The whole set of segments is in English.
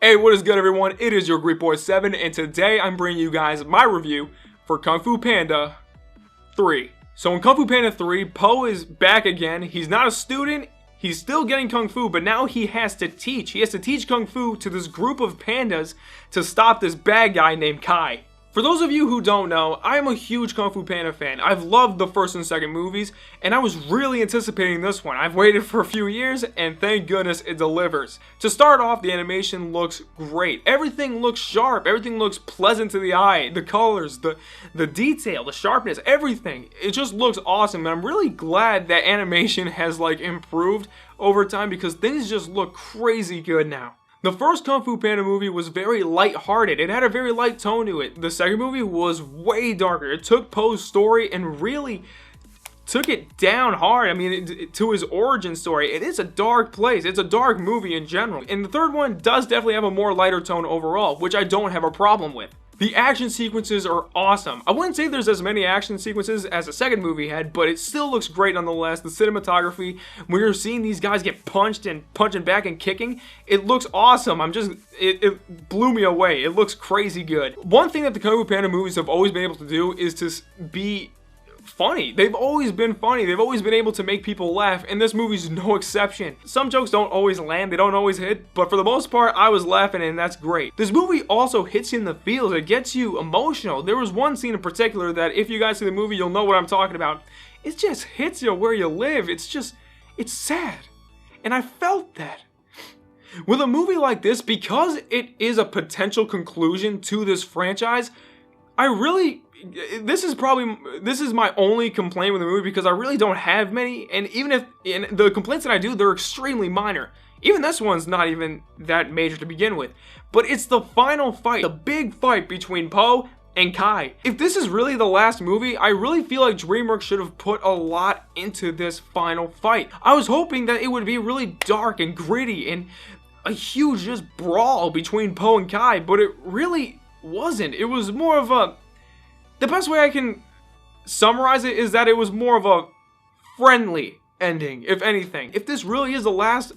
Hey, what is good, everyone? It is your Greek Boy 7, and today I'm bringing you guys my review for Kung Fu Panda 3. So in Kung Fu Panda 3, Po is back again. He's not a student, he's still getting Kung Fu, but now he has to teach. He has to teach Kung Fu to this group of pandas to stop this bad guy named Kai. For those of you who don't know, I am a huge Kung Fu Panda fan. I've loved the first and second movies, and I was really anticipating this one. I've waited for a few years, and thank goodness it delivers. To start off, the animation looks great. Everything looks sharp. Everything looks pleasant to the eye. The colors, the detail, the sharpness, everything. It just looks awesome, and I'm really glad that animation has improved over time because things just look crazy good now. The first Kung Fu Panda movie was very light-hearted. It had a very light tone to it. The second movie was way darker. It took Po's story and really took it down hard. I mean, to his origin story. It is a dark place. It's a dark movie in general. And the third one does definitely have a more lighter tone overall, which I don't have a problem with. The action sequences are awesome. I wouldn't say there's as many action sequences as the second movie had, but it still looks great nonetheless. The cinematography, when you're seeing these guys get punched and punching back and kicking, it looks awesome. It blew me away. It looks crazy good. One thing that the Kung Fu Panda movies have always been able to do is to be funny. They've always been funny. They've always been able to make people laugh, and this movie's no exception. Some jokes don't always land, they don't always hit, but for the most part, I was laughing, and that's great. This movie also hits you in the feels. It gets you emotional. There was one scene in particular that if you guys see the movie, you'll know what I'm talking about. It just hits you where you live. It's sad. And I felt that. With a movie like this, because it is a potential conclusion to this franchise, this is my only complaint with the movie because I really don't have many, and the complaints that I do, they're extremely minor. Even this one's not even that major to begin with. But it's the final fight, the big fight between Po and Kai. If this is really the last movie, I really feel like DreamWorks should have put a lot into this final fight. I was hoping that it would be really dark and gritty and a huge just brawl between Po and Kai, but it really wasn't. It was more of the best way I can summarize it is that it was more of a friendly ending, if anything. If this really is the last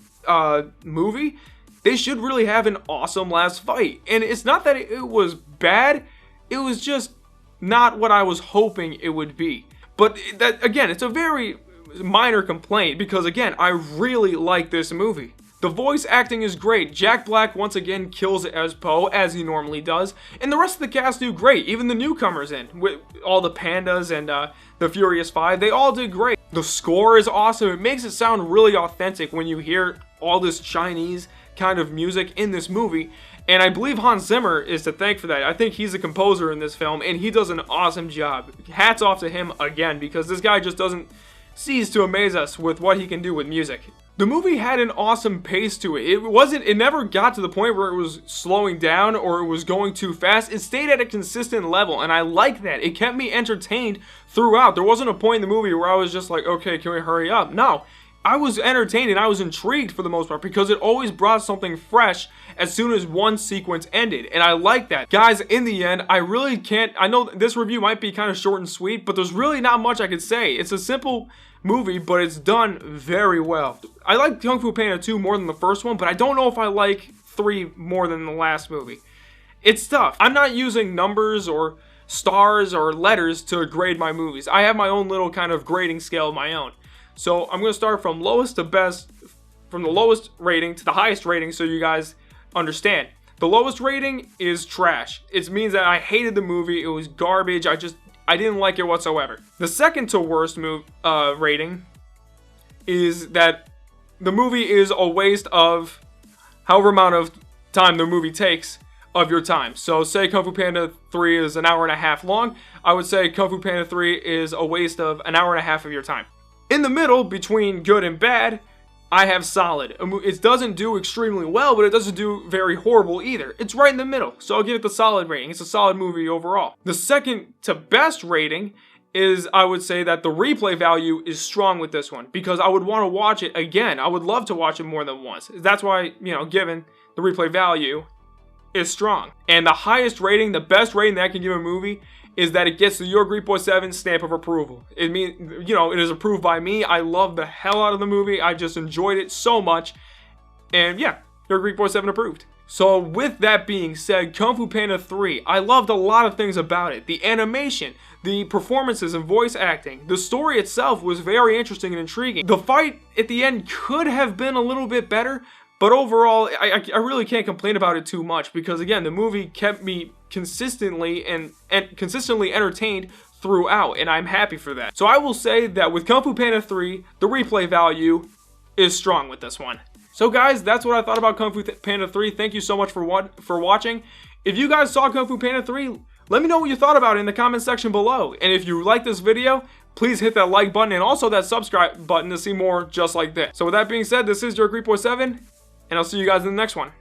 movie, they should really have an awesome last fight. And it's not that it was bad, it was just not what I was hoping it would be. But that, again, it's a very minor complaint because, again, I really like this movie. The voice acting is great. Jack Black once again kills it as Po, as he normally does. And the rest of the cast do great. Even the newcomers with all the pandas and the Furious Five, they all did great. The score is awesome. It makes it sound really authentic when you hear all this Chinese kind of music in this movie. And I believe Hans Zimmer is to thank for that. I think he's a composer in this film, and he does an awesome job. Hats off to him again, because this guy just doesn't cease to amaze us with what he can do with music. The movie had an awesome pace to it. It never got to the point where it was slowing down or it was going too fast. It stayed at a consistent level, and I like that. It kept me entertained throughout. There wasn't a point in the movie where I was just like, okay, can we hurry up? No. I was entertained and I was intrigued for the most part because it always brought something fresh as soon as one sequence ended, and I like that. Guys, in the end, I really can't, I know this review might be kind of short and sweet, but there's really not much I could say. It's a simple movie, but it's done very well. I like Kung Fu Panda 2 more than the first one, but I don't know if I like 3 more than the last movie. It's tough. I'm not using numbers or stars or letters to grade my movies. I have my own little kind of grading scale of my own. So I'm going to start from lowest to best, from the lowest rating to the highest rating so you guys understand. The lowest rating is trash. It means that I hated the movie. It was garbage. I didn't like it whatsoever. The second to worst rating is that the movie is a waste of however amount of time the movie takes of your time. So say Kung Fu Panda 3 is an hour and a half long. I would say Kung Fu Panda 3 is a waste of an hour and a half of your time. In the middle, between good and bad, I have solid. It doesn't do extremely well, but it doesn't do very horrible either. It's right in the middle, so I'll give it the solid rating. It's a solid movie overall. The second to best rating is, I would say that the replay value is strong with this one, because I would want to watch it again. I would love to watch it more than once. That's why, given the replay value is strong. And the highest rating, the best rating that I can give a movie is that it gets the Your Greek Boy 7 stamp of approval. It means, it is approved by me. I love the hell out of the movie. I just enjoyed it so much. And yeah, Your Greek Boy 7 approved. So with that being said, Kung Fu Panda 3, I loved a lot of things about it. The animation, the performances and voice acting. The story itself was very interesting and intriguing. The fight at the end could have been a little bit better, but overall, I really can't complain about it too much because, again, the movie kept me consistently and consistently entertained throughout, and I'm happy for that. So I will say that with Kung Fu Panda 3, the replay value is strong with this one. So guys, that's what I thought about Kung Fu Panda 3. Thank you so much for watching. If you guys saw Kung Fu Panda 3, let me know what you thought about it in the comment section below. And if you like this video, please hit that like button and also that subscribe button to see more just like this. So with that being said, this is your Greek Boy 7, and I'll see you guys in the next one.